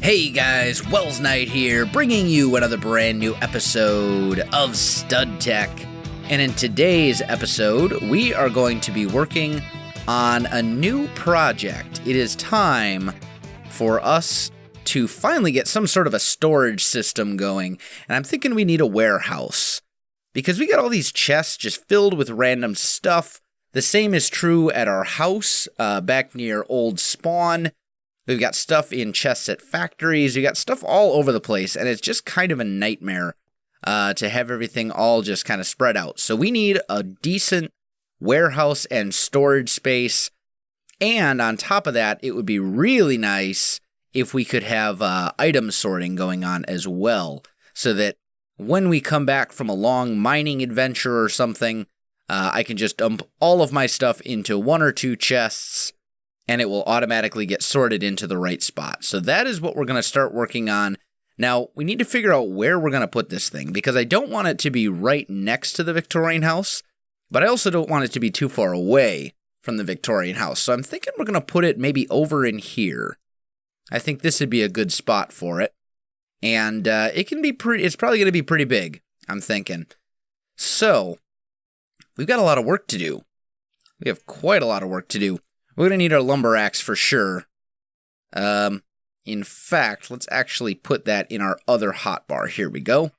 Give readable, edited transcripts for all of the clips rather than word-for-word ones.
Hey guys, Welsknight here, bringing you another brand new episode of Stud Tech. And in today's episode, we are going to be working on a new project. It is time for us to finally get some sort of a storage system going. And I'm thinking we need a warehouse, because we got all these chests just filled with random stuff. The same is true at our house back near Old Spawn. We've got stuff in chests at factories. We got stuff all over the place, and it's just kind of a nightmare to have everything all just kind of spread out. So we need a decent warehouse and storage space, and on top of that, it would be really nice if we could have item sorting going on as well, so that when we come back from a long mining adventure or something, I can just dump all of my stuff into one or two chests, and it will automatically get sorted into the right spot. So that is what we're going to start working on. Now, we need to figure out where we're going to put this thing, because I don't want it to be right next to the Victorian house, but I also don't want it to be too far away from the Victorian house. So I'm thinking we're going to put it maybe over in here. I think this would be a good spot for it. And it can be it's probably going to be pretty big, I'm thinking. So, we've got a lot of work to do. We have quite a lot of work to do. We're going to need our lumber axe for sure. In fact, let's actually put that in our other hotbar. Here we go.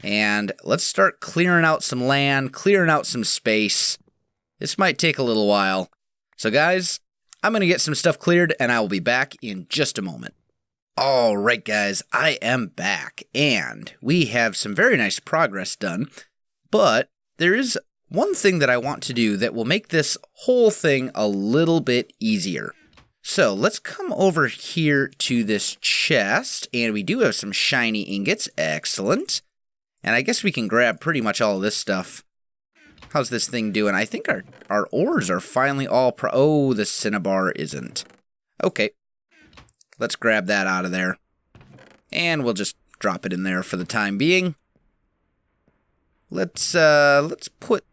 And let's start clearing out some land, clearing out some space. This might take a little while. So guys, I'm going to get some stuff cleared, and I will be back in just a moment. All right, guys, I am back, and we have some very nice progress done, but there is one thing that I want to do that will make this whole thing a little bit easier. So let's come over here to this chest, and we do have some shiny ingots. Excellent. And I guess we can grab pretty much all of this stuff. How's this thing doing? I think our ores are finally all oh, the cinnabar isn't. Okay. Let's grab that out of there. And we'll just drop it in there for the time being. Let's put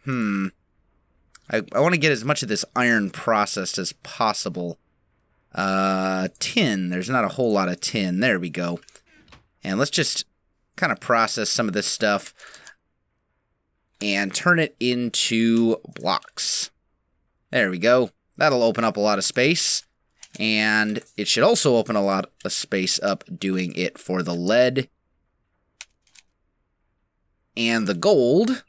I want to get as much of this iron processed as possible. Tin. There's not a whole lot of tin. There we go. And let's just kind of process some of this stuff and turn it into blocks. There we go. That'll open up a lot of space. And it should also open a lot of space up doing it for the lead and the gold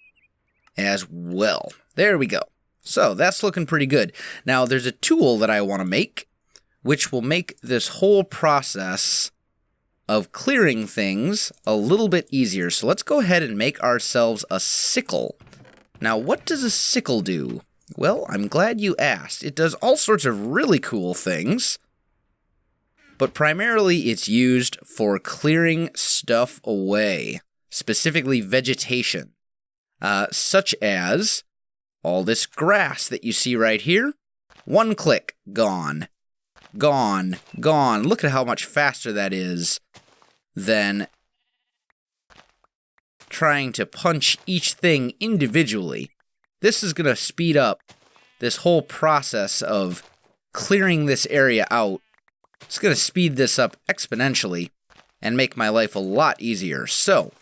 as well. There we go. So that's looking pretty good. Now there's a tool that I want to make, which will make this whole process of clearing things a little bit easier. So let's go ahead and make ourselves a sickle. Now what does a sickle do? Well, I'm glad you asked. It does all sorts of really cool things, but primarily it's used for clearing stuff away, specifically vegetation. Such as all this grass that you see right here. One click, gone. Gone, gone. Look at how much faster that is than trying to punch each thing individually. This is going to speed up this whole process of clearing this area out. It's going to speed this up exponentially and make my life a lot easier. So,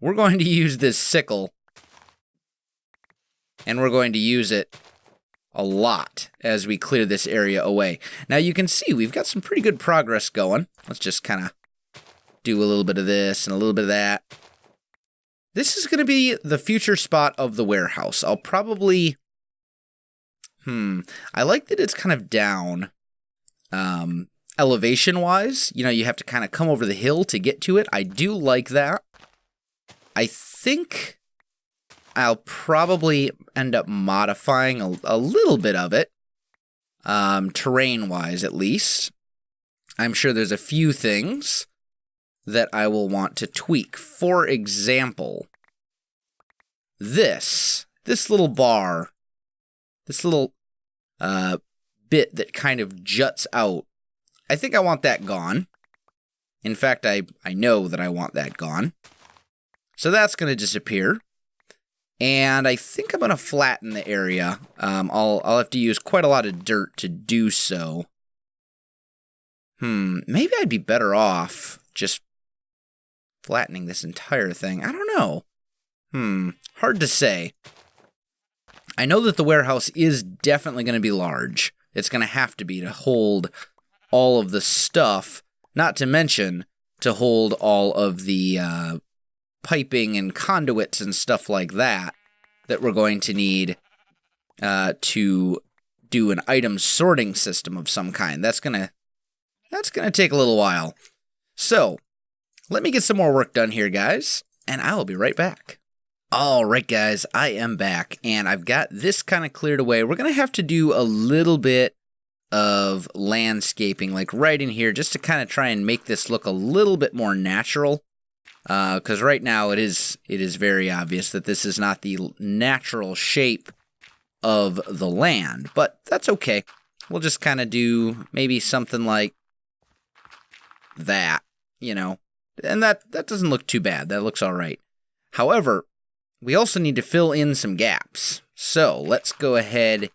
we're going to use this sickle, and we're going to use it a lot as we clear this area away. Now you can see we've got some pretty good progress going. Let's just kind of do a little bit of this and a little bit of that. This is going to be the future spot of the warehouse. I'll probably... I like that it's kind of down elevation-wise. You know, you have to kind of come over the hill to get to it. I do like that. I think I'll probably end up modifying a little bit of it, terrain-wise at least. I'm sure there's a few things that I will want to tweak. For example, this little bar, this little bit that kind of juts out, I think I want that gone. In fact, I know that I want that gone. So that's going to disappear. And I think I'm going to flatten the area. I'll have to use quite a lot of dirt to do so. Maybe I'd be better off just flattening this entire thing. I don't know. Hard to say. I know that the warehouse is definitely going to be large. It's going to have to be to hold all of the stuff, not to mention to hold all of the piping and conduits and stuff like that we're going to need to do an item sorting system of some kind. That's gonna take a little while. So, let me get some more work done here, guys, and I will be right back. Alright guys, I am back, and I've got this kind of cleared away. We're going to have to do a little bit of landscaping, like right in here, just to kind of try and make this look a little bit more natural. Because right now it is very obvious that this is not the natural shape of the land, but that's okay. We'll just kind of do maybe something like that, you know, and that doesn't look too bad. That looks all right. However, we also need to fill in some gaps. So let's go ahead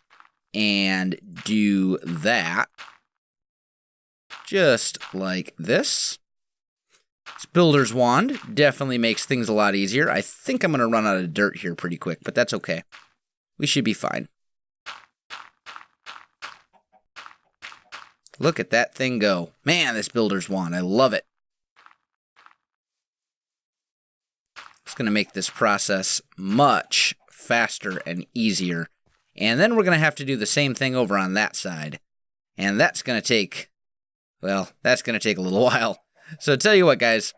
and do that. Just like this. This builder's wand definitely makes things a lot easier. I think I'm going to run out of dirt here pretty quick, but that's okay. We should be fine. Look at that thing go. Man, this builder's wand, I love it. It's going to make this process much faster and easier. And then we're going to have to do the same thing over on that side. And that's going to take, well, that's going to take a little while. So tell you what, guys,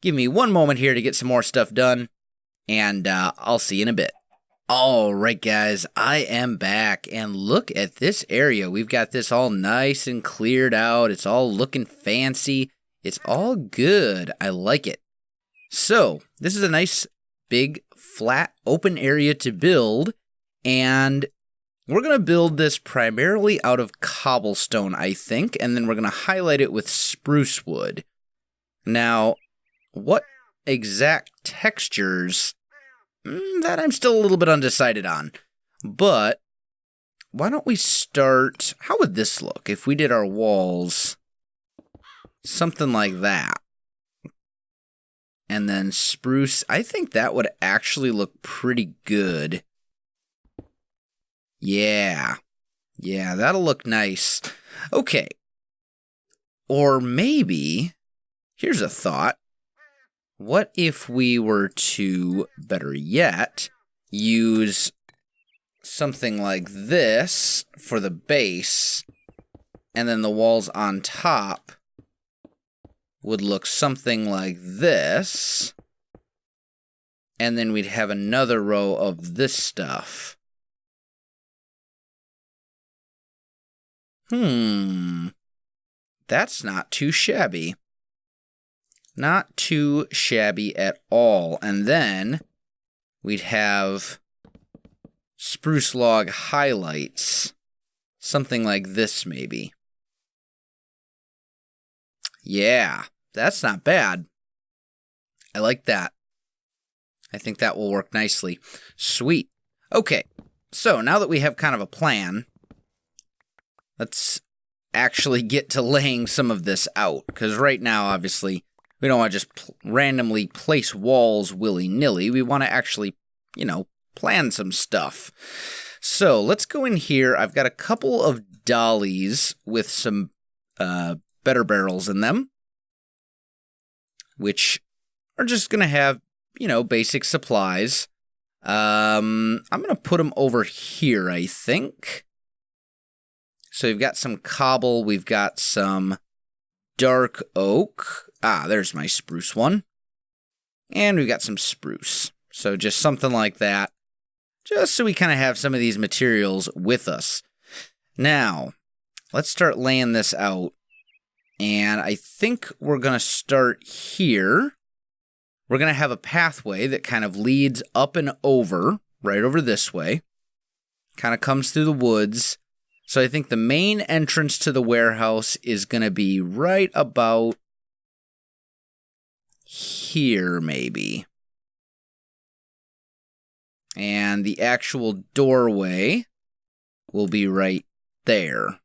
give me one moment here to get some more stuff done, and I'll see you in a bit. Alright guys, I am back, and look at this area. We've got this all nice and cleared out. It's all looking fancy. It's all good. I like it. So, this is a nice, big, flat, open area to build, and we're going to build this primarily out of cobblestone, I think, and then we're going to highlight it with spruce wood. Now, what exact textures, that I'm still a little bit undecided on, but why don't we start, how would this look if we did our walls something like that? And then spruce, I think that would actually look pretty good. Yeah, that'll look nice. Okay, or maybe, here's a thought. What if we were to, better yet, use something like this for the base, and then the walls on top would look something like this, and then we'd have another row of this stuff. That's not too shabby. Not too shabby at all. And then we'd have spruce log highlights. Something like this, maybe. Yeah, that's not bad. I like that. I think that will work nicely. Sweet. Okay, so now that we have kind of a plan, let's actually get to laying some of this out. Because right now, obviously, we don't want to just randomly place walls willy-nilly. We want to actually, you know, plan some stuff. So let's go in here. I've got a couple of dollies with some better barrels in them, which are just going to have, you know, basic supplies. I'm going to put them over here, I think. So we've got some cobble. We've got some dark oak. Ah, there's my spruce one. And we've got some spruce. So just something like that. Just so we kind of have some of these materials with us. Now, let's start laying this out. And I think we're going to start here. We're going to have a pathway that kind of leads up and over, right over this way. Kind of comes through the woods. So I think the main entrance to the warehouse is going to be right about here, maybe. And the actual doorway will be right there.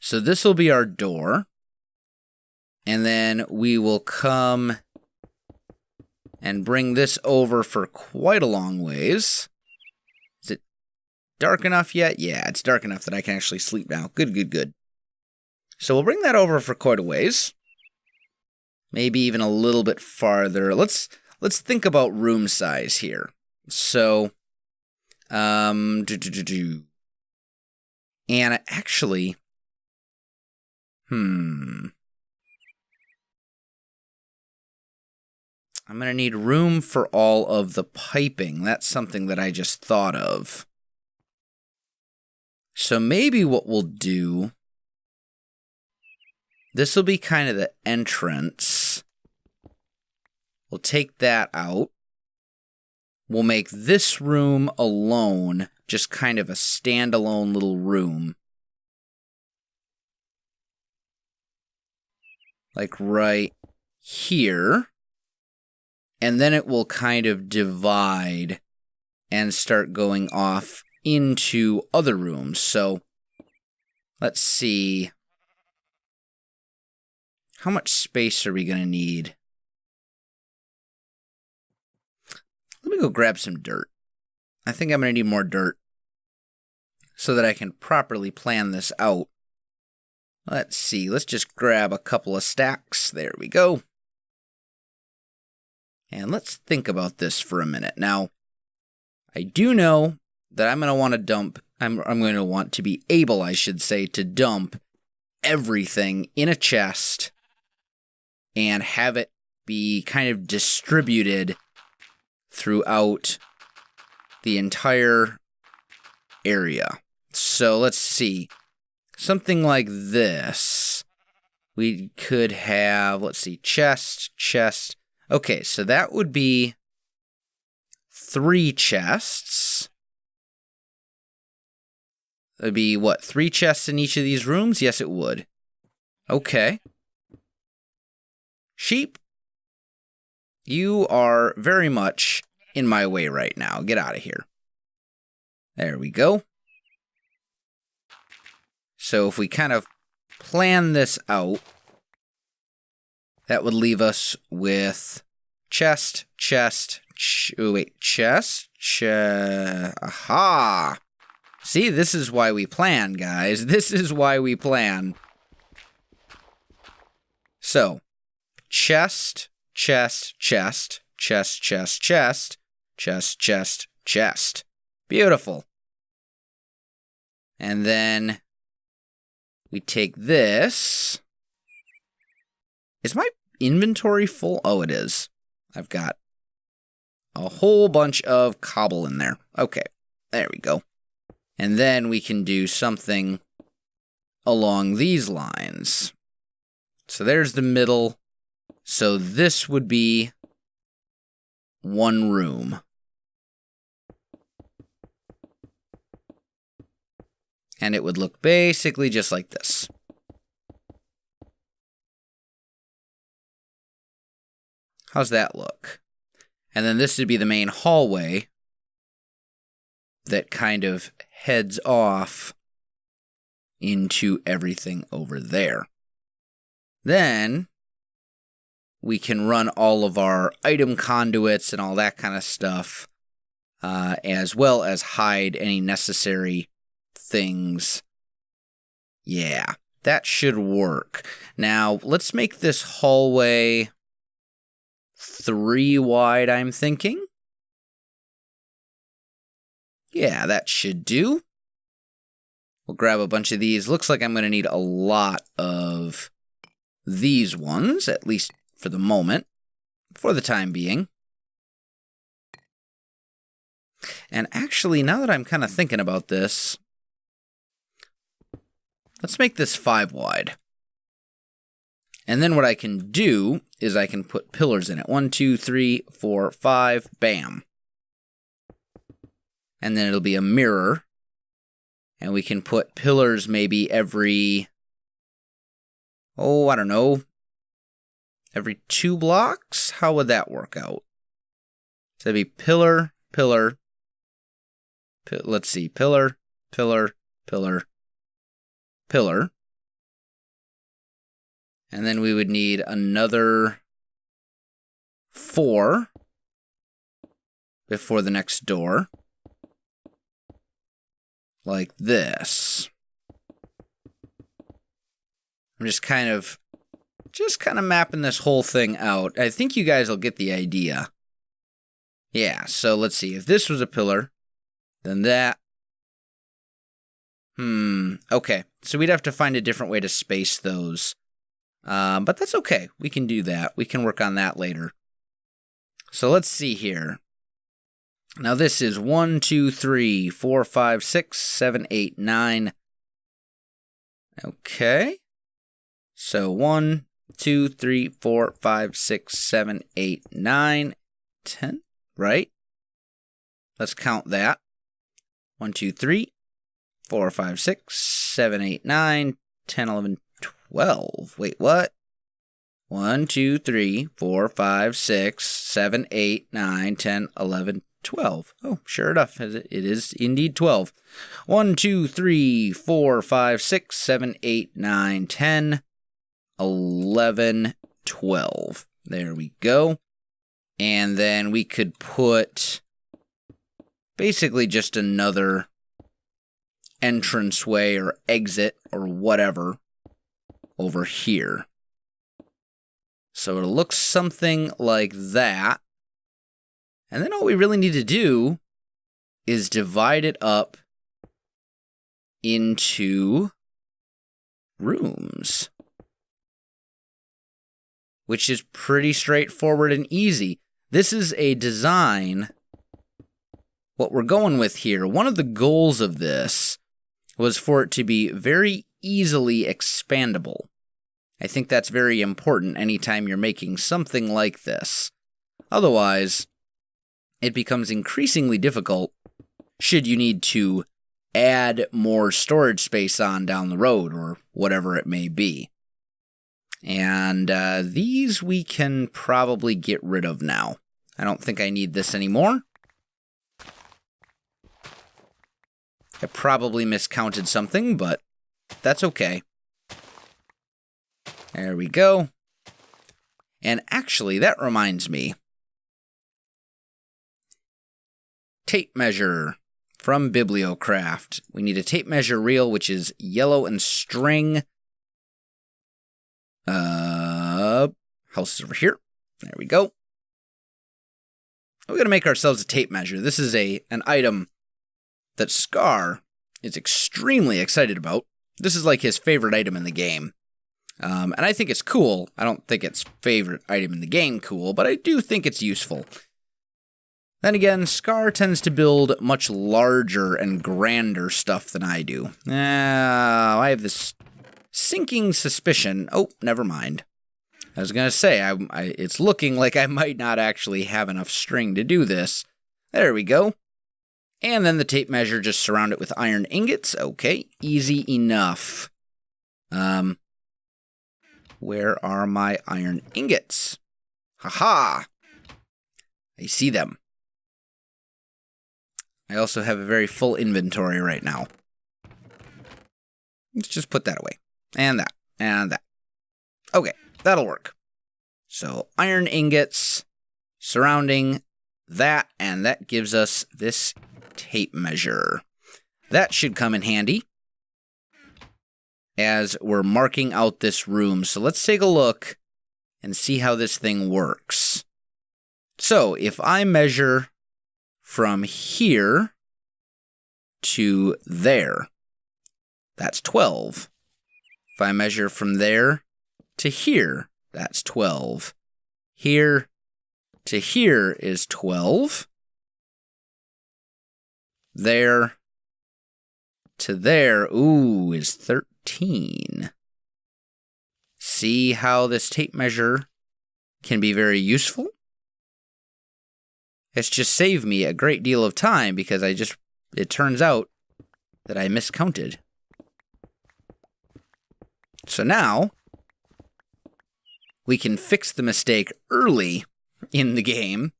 So this will be our door. And then we will come and bring this over for quite a long ways. Is it dark enough yet? Yeah, it's dark enough that I can actually sleep now. Good, good, good. So we'll bring that over for quite a ways. Maybe even a little bit farther. Let's think about room size here. So, and actually, I'm going to need room for all of the piping. That's something that I just thought of. So maybe what we'll do, this will be kind of the entrance. We'll take that out. We'll make this room alone just kind of a standalone little room. Like right here. And then it will kind of divide and start going off into other rooms. So let's see. How much space are we going to need? Let me go grab some dirt. I think I'm going to need more dirt so that I can properly plan this out. Let's see. Let's just grab a couple of stacks. There we go. And let's think about this for a minute. Now, I do know that I'm going to want to dump, I'm going to want to be able, I should say, to dump everything in a chest and have it be kind of distributed throughout the entire area. So let's see. Something like this. We could have, let's see, chest. Okay, so that would be 3 chests. That'd be, what, 3 chests in each of these rooms? Yes, it would. Okay. Sheep, you are very much in my way right now. Get out of here. There we go. So if we kind of plan this out, that would leave us with chest. Aha! See, this is why we plan, guys. This is why we plan. So, chest. Beautiful. And then we take this. Is my inventory full? Oh, it is. I've got a whole bunch of cobble in there. Okay, there we go. And then we can do something along these lines. So there's the middle. So this would be one room. And it would look basically just like this. How's that look? And then this would be the main hallway that kind of heads off into everything over there. Then we can run all of our item conduits and all that kind of stuff, as well as hide any necessary things. Yeah, that should work. Now, let's make this hallway 3 wide, I'm thinking. Yeah, that should do. We'll grab a bunch of these. Looks like I'm going to need a lot of these ones, at least for the moment, for the time being. And actually, now that I'm kind of thinking about this, let's make this 5 wide. And then what I can do is I can put pillars in it. 1, 2, 3, 4, 5, bam. And then it'll be a mirror. And we can put pillars maybe every, I don't know, every 2 blocks? How would that work out? So it'd be pillar, let's see, pillar, pillar. And then we would need another 4 before the next door. Like this. I'm just kind of mapping this whole thing out. I think you guys will get the idea. Yeah, so let's see. If this was a pillar, then that. Okay. So we'd have to find a different way to space those. But that's okay. We can do that. We can work on that later. So let's see here. Now this is 1, 2, 3, 4, 5, 6, 7, 8, 9. Okay. So 1, 2, 3, 4, 5, 6, 7, 8, 9, 10, right? Let's count that. 1, 2, 3, 4, 5, 6, 7, 8, 9, 10, 11, 12. Wait, what? 1, 2, 3, 4, 5, 6, 7, 8, 9, 10, 11, 12. Oh, sure enough, it is indeed 12. 1, 2, 3, 4, 5, 6, 7, 8, 9, 10, 11, 12. There we go. And then we could put basically just another entranceway or exit or whatever over here. So it'll look something like that. And then all we really need to do is divide it up into rooms, which is pretty straightforward and easy. This is a design. What we're going with here, one of the goals of this was for it to be very easily expandable. I think that's very important anytime you're making something like this. Otherwise, it becomes increasingly difficult should you need to add more storage space on down the road or whatever it may be. And these we can probably get rid of now. I don't think I need this anymore. I probably miscounted something, but that's okay. There we go. And actually, that reminds me. Tape measure from Bibliocraft. We need a tape measure reel, which is yellow and string. House is over here. There we go. We're going to make ourselves a tape measure. This is an item that Scar is extremely excited about. This is like his favorite item in the game. And I think it's cool. I don't think it's favorite item in the game cool, but I do think it's useful. Then again, Scar tends to build much larger and grander stuff than I do. I have this sinking suspicion. Oh, never mind. I was going to say, it's looking like I might not actually have enough string to do this. There we go. And then the tape measure, just surround it with iron ingots. Okay, easy enough. Where are my iron ingots? Haha! I see them. I also have a very full inventory right now. Let's just put that away. And that. And that. Okay, that'll work. So, iron ingots surrounding that, and that gives us this tape measure. That should come in handy as we're marking out this room. So let's take a look and see how this thing works. So if I measure from here to there, that's 12. If I measure from there to here, that's 12. Here to here is 12. There to there, ooh, is 13. See how this tape measure can be very useful? It's just saved me a great deal of time because it turns out that I miscounted. So now, we can fix the mistake early in the game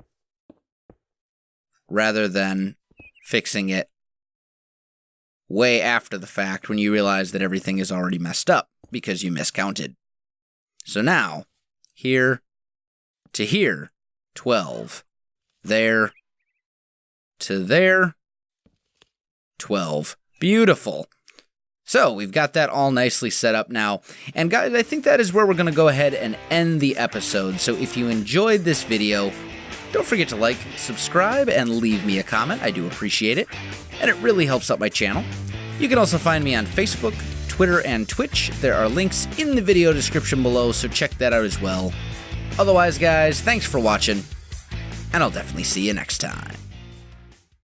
rather than fixing it way after the fact when you realize that everything is already messed up because you miscounted. So now, here to here, 12. There to there, 12. Beautiful. So we've got that all nicely set up now. And guys, I think that is where we're going to go ahead and end the episode. So if you enjoyed this video, don't forget to like, subscribe, and leave me a comment. I do appreciate it, and it really helps out my channel. You can also find me on Facebook, Twitter, and Twitch. There are links in the video description below, so check that out as well. Otherwise, guys, thanks for watching, and I'll definitely see you next time.